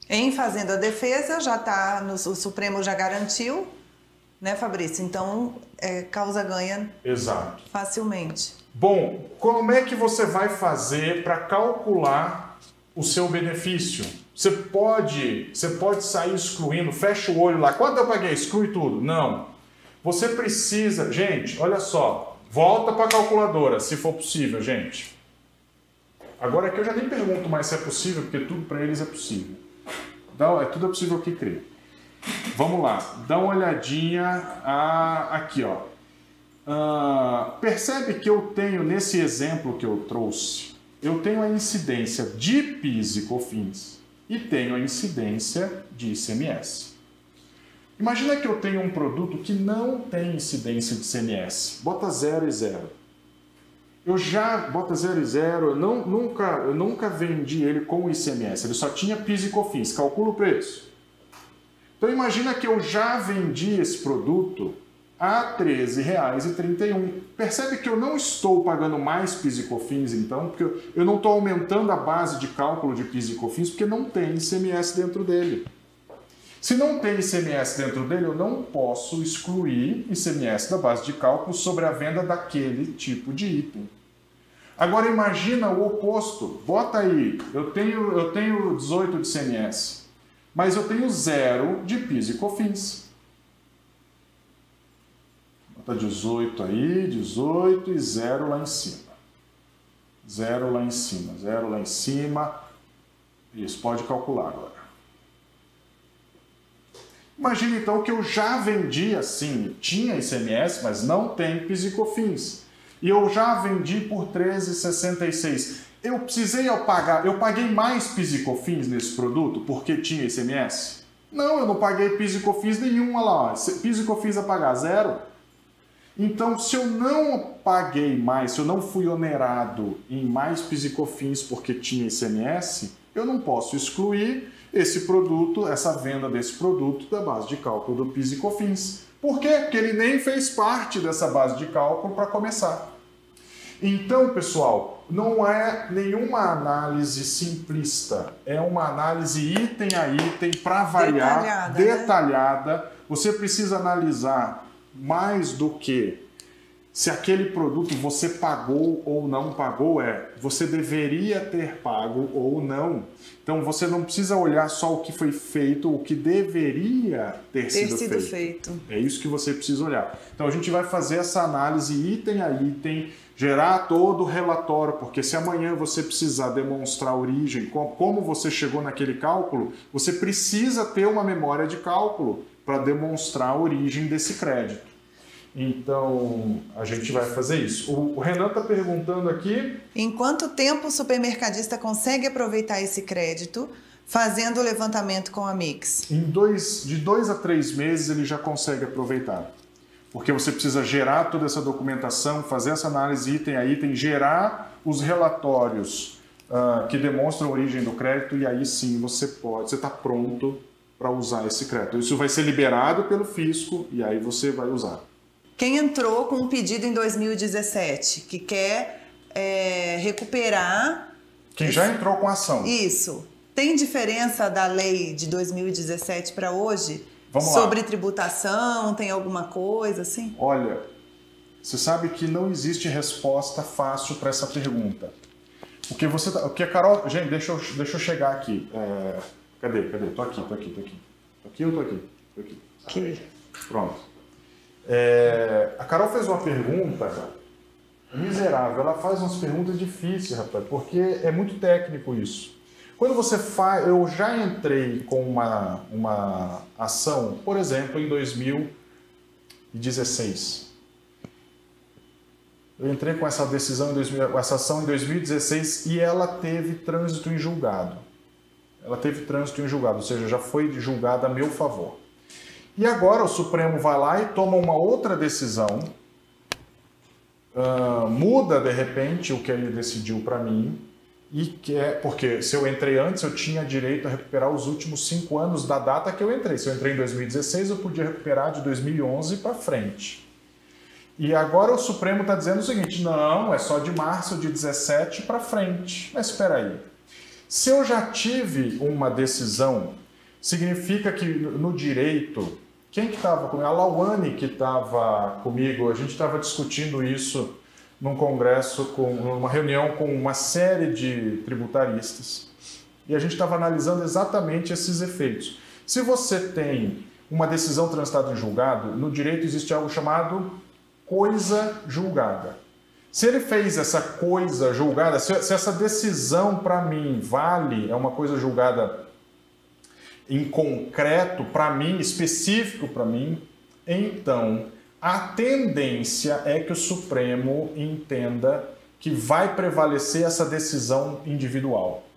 Em fazendo a defesa, já está, o Supremo já garantiu, né, Fabrício? Então, causa ganha. Exato. Facilmente. Bom, como é que você vai fazer para calcular o seu benefício? Você pode sair excluindo, fecha o olho lá. Quanto eu paguei? Exclui tudo. Não. Você precisa... Gente, olha só. Volta para a calculadora, se for possível, gente. Agora aqui eu já nem pergunto mais se é possível, porque tudo para eles é possível. Tudo é possível que crê. Vamos lá. Dá uma olhadinha aqui, ó. Percebe que eu tenho, nesse exemplo que eu trouxe, eu tenho a incidência de PIS e COFINS e tenho a incidência de ICMS. Imagina que eu tenho um produto que não tem incidência de ICMS. Bota 0 e 0. Bota 0 e 0, eu nunca vendi ele com ICMS, ele só tinha PIS e COFINS, calcula o preço. Então imagina que eu já vendi esse produto a R$ 13,31. Percebe que eu não estou pagando mais PIS e COFINS, então, porque eu não estou aumentando a base de cálculo de PIS e COFINS, porque não tem ICMS dentro dele. Se não tem ICMS dentro dele, eu não posso excluir ICMS da base de cálculo sobre a venda daquele tipo de item. Agora imagina o oposto. Bota aí, eu tenho 18 de ICMS, mas eu tenho 0 de PIS e COFINS. Tá 18 aí, 18 e 0 lá em cima. 0 lá em cima, 0 lá em cima. Isso, pode calcular agora. Imagina então que eu já vendi assim, tinha ICMS, mas não tem PIS e COFINS. E eu já vendi por R$ 13,66. Eu precisei pagar, eu paguei mais PIS e COFINS nesse produto porque tinha ICMS? Não, eu não paguei PIS e COFINS nenhum, olha lá, PIS e COFINS a pagar, 0. Então, se eu não paguei mais, se eu não fui onerado em mais PIS e COFINS porque tinha ICMS, eu não posso excluir esse produto, essa venda desse produto da base de cálculo do PIS e COFINS. Por quê? Porque ele nem fez parte dessa base de cálculo para começar. Então, pessoal, não é nenhuma análise simplista, é uma análise item a item, para variar, detalhada. Né? Você precisa analisar mais do que se aquele produto você pagou ou não pagou, você deveria ter pago ou não. Então você não precisa olhar só o que foi feito, o que deveria ter sido feito. É isso que você precisa olhar. Então a gente vai fazer essa análise item a item, gerar todo o relatório, porque se amanhã você precisar demonstrar a origem, como você chegou naquele cálculo, você precisa ter uma memória de cálculo para demonstrar a origem desse crédito. Então, a gente vai fazer isso. O Renan está perguntando aqui... Em quanto tempo o supermercadista consegue aproveitar esse crédito fazendo o levantamento com a Mix? De 2 a 3 meses ele já consegue aproveitar. Porque você precisa gerar toda essa documentação, fazer essa análise item a item, gerar os relatórios que demonstram a origem do crédito e aí sim você está pronto para usar esse crédito. Isso vai ser liberado pelo fisco e aí você vai usar. Quem entrou com um pedido em 2017, que quer recuperar... Quem já entrou com a ação. Isso. Tem diferença da lei de 2017 para hoje? Vamos sobre lá. Tributação, tem alguma coisa assim? Olha, você sabe que não existe resposta fácil para essa pergunta. O que a Carol... Gente, deixa eu chegar aqui. Cadê? Tô aqui. Tô aqui ou tô aqui? Tô aqui. Aqui. Pronto. A Carol fez uma pergunta miserável, ela faz umas perguntas difíceis, rapaz, porque é muito técnico isso. Quando você faz, eu já entrei com uma ação, por exemplo, em 2016. Eu entrei com essa decisão, essa ação em 2016 e ela teve trânsito em julgado. Ou seja, já foi julgada a meu favor. E agora o Supremo vai lá e toma uma outra decisão, muda de repente o que ele decidiu para mim, porque se eu entrei antes eu tinha direito a recuperar os últimos 5 anos da data que eu entrei. Se eu entrei em 2016 eu podia recuperar de 2011 para frente. E agora o Supremo está dizendo o seguinte, não, é só de março de 17 para frente. Mas espera aí, se eu já tive uma decisão, significa que no direito... Quem que estava comigo? A Lauane que estava comigo, a gente estava discutindo isso num congresso, numa reunião com uma série de tributaristas. E a gente estava analisando exatamente esses efeitos. Se você tem uma decisão transitada em julgado, no direito existe algo chamado coisa julgada. Se ele fez essa coisa julgada, se essa decisão para mim vale, é uma coisa julgada em concreto para mim, específico para mim, então a tendência é que o Supremo entenda que vai prevalecer essa decisão individual.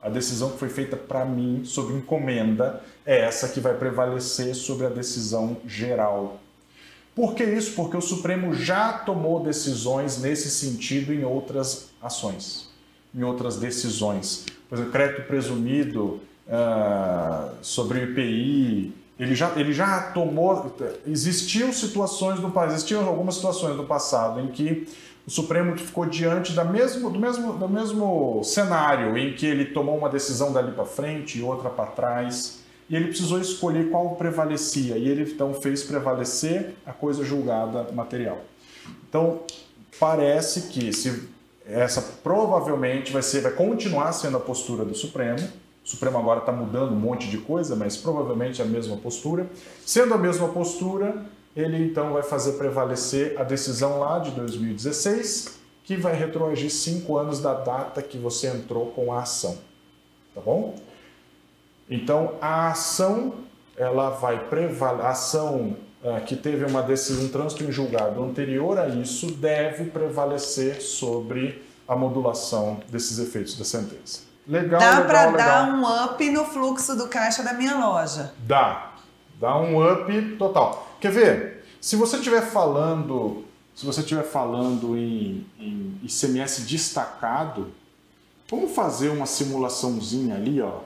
A decisão que foi feita para mim, sob encomenda, é essa que vai prevalecer sobre a decisão geral. Por que isso? Porque o Supremo já tomou decisões nesse sentido em outras ações, em outras decisões. Por exemplo, crédito presumido... sobre o IPI, ele já tomou. Existiam algumas situações do passado em que o Supremo ficou diante do mesmo cenário, em que ele tomou uma decisão dali para frente e outra para trás, e ele precisou escolher qual prevalecia, e ele então fez prevalecer a coisa julgada material. Então, parece que essa provavelmente vai continuar sendo a postura do Supremo. O Supremo agora está mudando um monte de coisa, mas provavelmente é a mesma postura. Sendo a mesma postura, ele então vai fazer prevalecer a decisão lá de 2016, que vai retroagir 5 anos da data que você entrou com a ação, tá bom? Então, a ação, ela vai prevalecer, a ação que teve uma decisão, um trânsito em julgado anterior a isso, deve prevalecer sobre a modulação desses efeitos da sentença. Legal, Dá legal, para legal. dar um up no fluxo do caixa da minha loja. Dá um up total. Quer ver? Se você estiver falando em ICMS destacado, vamos fazer uma simulaçãozinha ali, ó.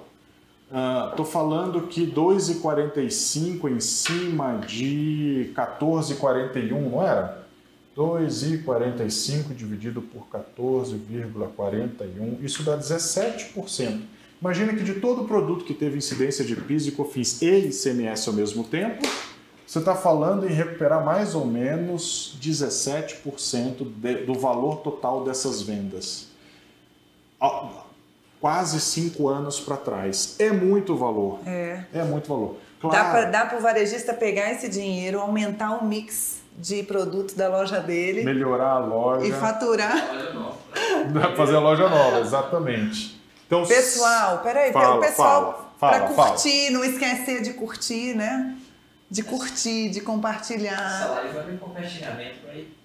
Tô falando que 2,45 em cima de 14,41, não era? 2,45 dividido por 14,41, isso dá 17%. Imagina que de todo do que teve incidência de PIS e COFINS e ICMS ao mesmo tempo, você está falando em recuperar mais ou menos 17% do valor total dessas vendas. Quase 5 anos para trás. É muito valor. É muito valor. Claro, Dá para o varejista pegar esse dinheiro, aumentar o mix de produtos da loja dele. melhorar a loja. E faturar. Fazer a loja nova, exatamente. Então, Pessoal, peraí, fala, o pessoal, fala, para curtir, não esquecer de curtir, né? De curtir, de Essa compartilhar. live vai no compartilhamento para ir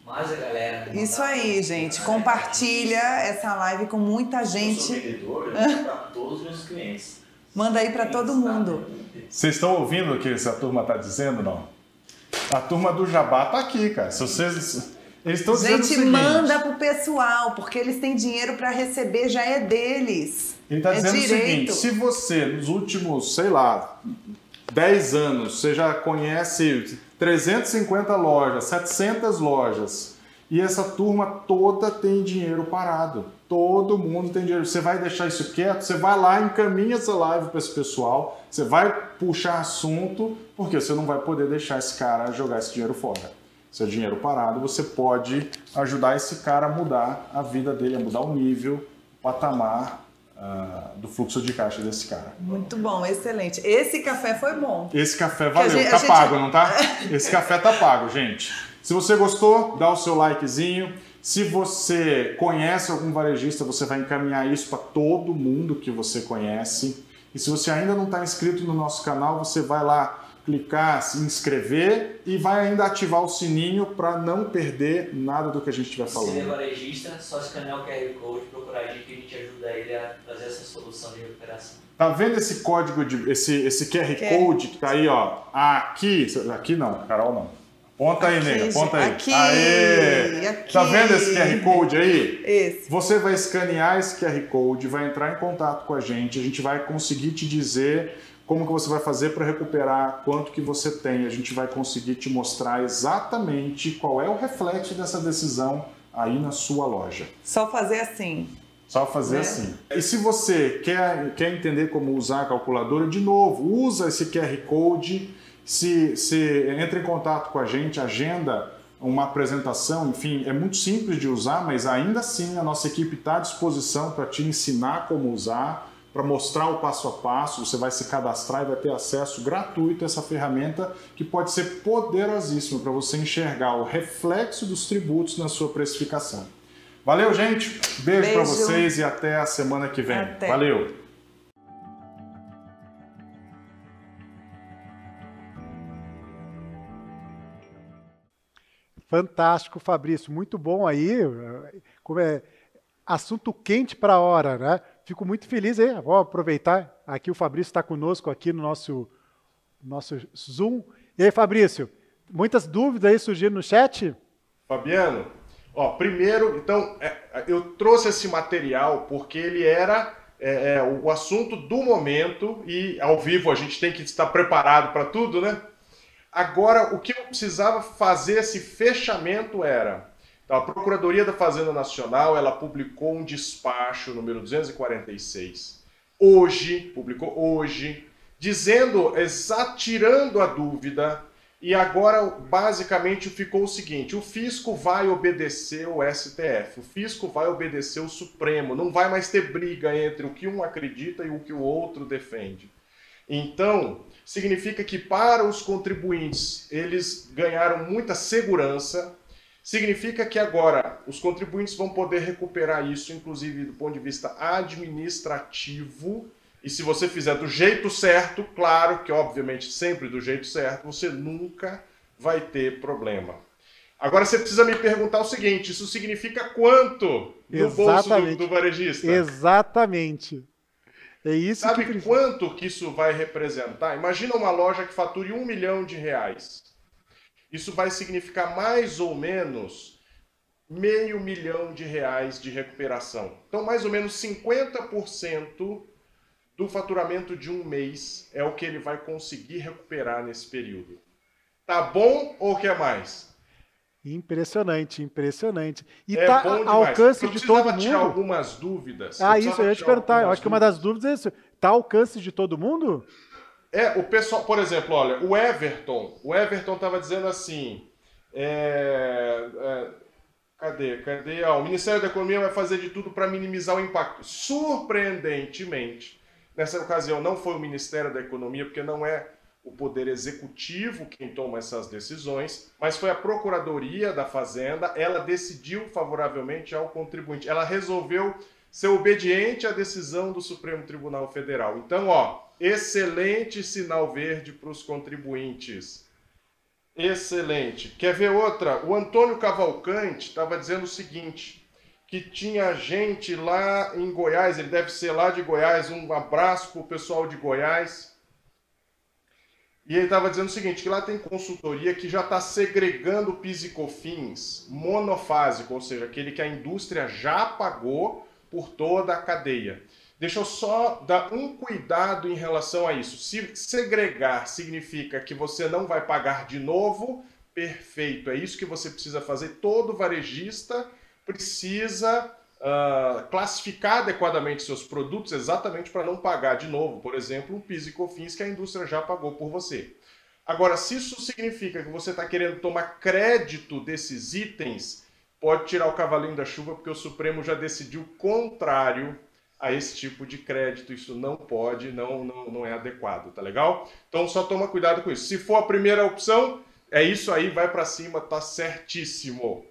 mais a galera. Isso aí, gente. Compartilha essa live com muita Eu sou gente. vendedor, eu mando para todos os meus clientes. Manda aí para todo mundo. vocês estão ouvindo o que essa turma está dizendo, não? A turma do Jabá está aqui, cara. Se vocês... Eles estão dizendo o Gente, seguinte, manda pro pessoal, porque eles têm dinheiro para receber, já é deles. ele está É dizendo o direito. seguinte, se você, nos últimos, sei lá, 10 anos, você já conhece 350 lojas, 700 lojas, e essa turma toda tem dinheiro parado. Todo mundo tem dinheiro. Você vai deixar isso quieto? Você vai lá, encaminha essa live para esse pessoal, você vai puxar assunto, porque você não vai poder deixar esse cara jogar esse dinheiro fora. Se é dinheiro parado, você pode ajudar esse cara a mudar a vida dele, a mudar o nível, o patamar do fluxo de caixa desse cara. Muito bom, excelente. Esse café foi bom. Esse café valeu, a tá gente- pago, não tá? Esse café tá pago, gente. Se você gostou, dá o seu likezinho. Se você conhece algum varejista, você vai encaminhar isso para todo mundo que você conhece. E se você ainda não está inscrito no nosso canal, você vai lá clicar, se inscrever e vai ainda ativar o sininho para não perder nada do que a gente estiver Se ele é falando. varejista, só escanear o QR Code, procurar a gente que a gente ajuda ele a fazer essa solução de recuperação. Tá vendo esse código, esse QR Code que tá aí, ó? Aqui não, Carol não. Aponta aí, Aqui, nega, aponta aí. aqui, Aê! aqui. Tá vendo esse QR Code aí? Esse. Você vai escanear esse QR Code, vai entrar em contato com a gente vai conseguir te dizer como que você vai fazer para recuperar, quanto que você tem. A gente vai conseguir te mostrar exatamente qual é o reflexo dessa decisão aí na sua loja. Só fazer assim. Só fazer assim. E se você quer entender como usar a calculadora, de novo, usa esse QR Code, se entra em contato com a gente, agenda uma apresentação, enfim, é muito simples de usar, mas ainda assim a nossa equipe está à disposição para te ensinar como usar, para mostrar o passo a passo. Você vai se cadastrar e vai ter acesso gratuito a essa ferramenta que pode ser poderosíssima para você enxergar o reflexo dos tributos na sua precificação. Valeu, gente. Beijo para Beijo. vocês e até a semana que vem. Até. Valeu. Fantástico, Fabrício. Muito bom aí. Como é assunto quente para a hora, né? Fico muito feliz aí. Vou aproveitar. Aqui o Fabrício está conosco aqui no nosso Zoom. E aí, Fabrício, muitas dúvidas aí surgindo no chat? Fabiano, ó, primeiro, então, eu trouxe esse material porque ele era o assunto do momento e ao vivo a gente tem que estar preparado para tudo, né? Agora, o que eu precisava fazer esse fechamento era... Então, a Procuradoria da Fazenda Nacional, ela publicou um despacho, número 246, publicou hoje, dizendo, tirando a dúvida, e agora, basicamente, ficou o seguinte, o fisco vai obedecer o STF, o fisco vai obedecer o Supremo, não vai mais ter briga entre o que um acredita e o que o outro defende. Então, significa que para os contribuintes eles ganharam muita segurança, significa que agora os contribuintes vão poder recuperar isso, inclusive do ponto de vista administrativo, e se você fizer do jeito certo, claro que obviamente sempre do jeito certo, você nunca vai ter problema. Agora você precisa me perguntar o seguinte, isso significa quanto no bolso do varejista? Exatamente. É isso. Sabe quanto que isso vai representar? Imagina uma loja que fature R$1 milhão. Isso vai significar mais ou menos R$500 mil de recuperação. Então, mais ou menos 50% do faturamento de um mês é o que ele vai conseguir recuperar nesse período. Tá bom ou quer mais? Impressionante, impressionante. E é tá bom demais. ao alcance de todo mundo. Tirar algumas dúvidas. Isso, eu ia te perguntar. Eu acho que uma das dúvidas é isso. Tá ao alcance de todo mundo? O pessoal, por exemplo, olha, o Everton estava dizendo assim, cadê? O Ministério da Economia vai fazer de tudo para minimizar o impacto. Surpreendentemente, nessa ocasião não foi o Ministério da Economia, porque não é o Poder Executivo quem toma essas decisões, mas foi a Procuradoria da Fazenda, ela decidiu favoravelmente ao contribuinte. Ela resolveu ser obediente à decisão do Supremo Tribunal Federal. Então, excelente sinal verde para os contribuintes. Excelente. Quer ver outra? O Antônio Cavalcante estava dizendo o seguinte, que tinha gente lá em Goiás, ele deve ser lá de Goiás, um abraço para o pessoal de Goiás. E ele estava dizendo o seguinte, que lá tem consultoria que já está segregando PIS e COFINS monofásico, ou seja, aquele que a indústria já pagou por toda a cadeia. Deixa eu só dar um cuidado em relação a isso. Se segregar significa que você não vai pagar de novo, perfeito. É isso que você precisa fazer. Todo varejista precisa classificar adequadamente seus produtos exatamente para não pagar de novo, por exemplo, um PIS e COFINS que a indústria já pagou por você. Agora, se isso significa que você está querendo tomar crédito desses itens, pode tirar o cavalinho da chuva, porque o Supremo já decidiu contrário a esse tipo de crédito. Isso não pode, não é adequado, tá legal? Então só toma cuidado com isso. Se for a primeira opção, é isso aí, vai para cima, tá certíssimo.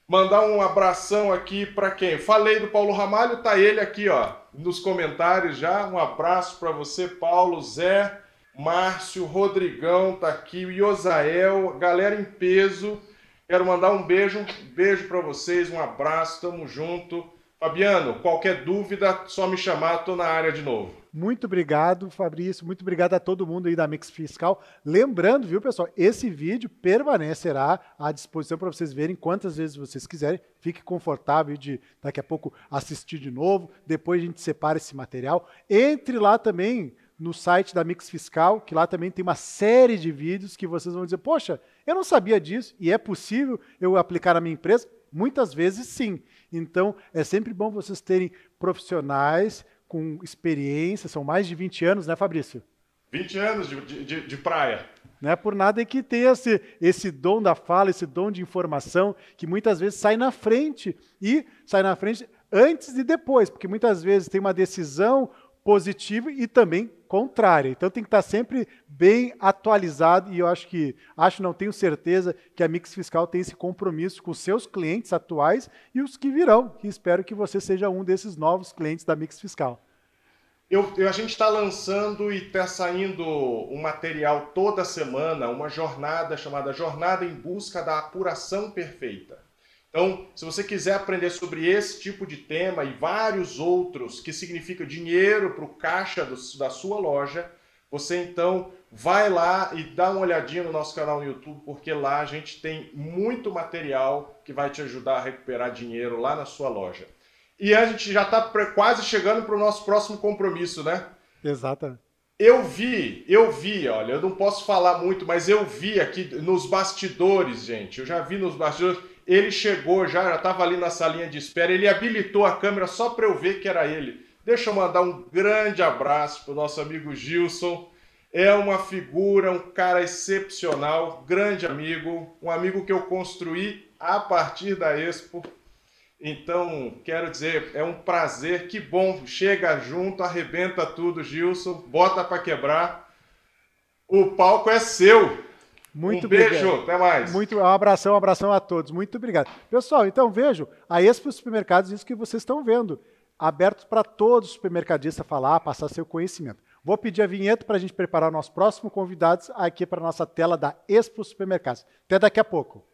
Mandar um abração aqui para quem? Falei do Paulo Ramalho, tá ele aqui, nos comentários já. Um abraço para você, Paulo, Zé, Márcio, Rodrigão, tá aqui, o Iosael, galera em peso. Quero mandar um beijo para vocês, um abraço, tamo junto. Fabiano, qualquer dúvida, só me chamar, tô na área de novo. Muito obrigado, Fabrício. Muito obrigado a todo mundo aí da Mix Fiscal. Lembrando, viu, pessoal, esse vídeo permanecerá à disposição para vocês verem quantas vezes vocês quiserem. Fique confortável de daqui a pouco assistir de novo. Depois a gente separa esse material. Entre lá também no site da Mix Fiscal, que lá também tem uma série de vídeos que vocês vão dizer, poxa, eu não sabia disso e é possível eu aplicar na minha empresa? Muitas vezes sim. Então, é sempre bom vocês terem profissionais com experiência, são mais de 20 anos, né, Fabrício? 20 anos de praia. Não é por nada que tem esse dom da fala, esse dom de informação, que muitas vezes sai na frente, e sai na frente antes e depois, porque muitas vezes tem uma decisão positiva e também contrária. Então tem que estar sempre bem atualizado e eu tenho certeza que a Mix Fiscal tem esse compromisso com os seus clientes atuais e os que virão, que espero que você seja um desses novos clientes da Mix Fiscal. A gente está lançando e está saindo um material toda semana, uma jornada chamada Jornada em Busca da Apuração Perfeita. Então, se você quiser aprender sobre esse tipo de tema e vários outros que significam dinheiro para o caixa da sua loja, você então vai lá e dá uma olhadinha no nosso canal no YouTube, porque lá a gente tem muito material que vai te ajudar a recuperar dinheiro lá na sua loja. E a gente já está quase chegando para o nosso próximo compromisso, né? Exato. Eu vi, olha, eu não posso falar muito, mas eu vi aqui nos bastidores, gente, eu já vi nos bastidores, ele chegou já estava ali na salinha de espera, ele habilitou a câmera só para eu ver que era ele. Deixa eu mandar um grande abraço para o nosso amigo Gilson, é uma figura, um cara excepcional, grande amigo, um amigo que eu construí a partir da Expo. Então, quero dizer, é um prazer, que bom, chega junto, arrebenta tudo, Gilson, bota para quebrar. O palco é seu. Muito Um beijo, obrigado. até mais. Um abração a todos. Muito obrigado. Pessoal, então vejo, a Expo Supermercados, isso que vocês estão vendo, aberto para todos os supermercadistas falar, passar seu conhecimento. Vou pedir a vinheta para a gente preparar o nosso próximo convidado aqui para a nossa tela da Expo Supermercados. Até daqui a pouco.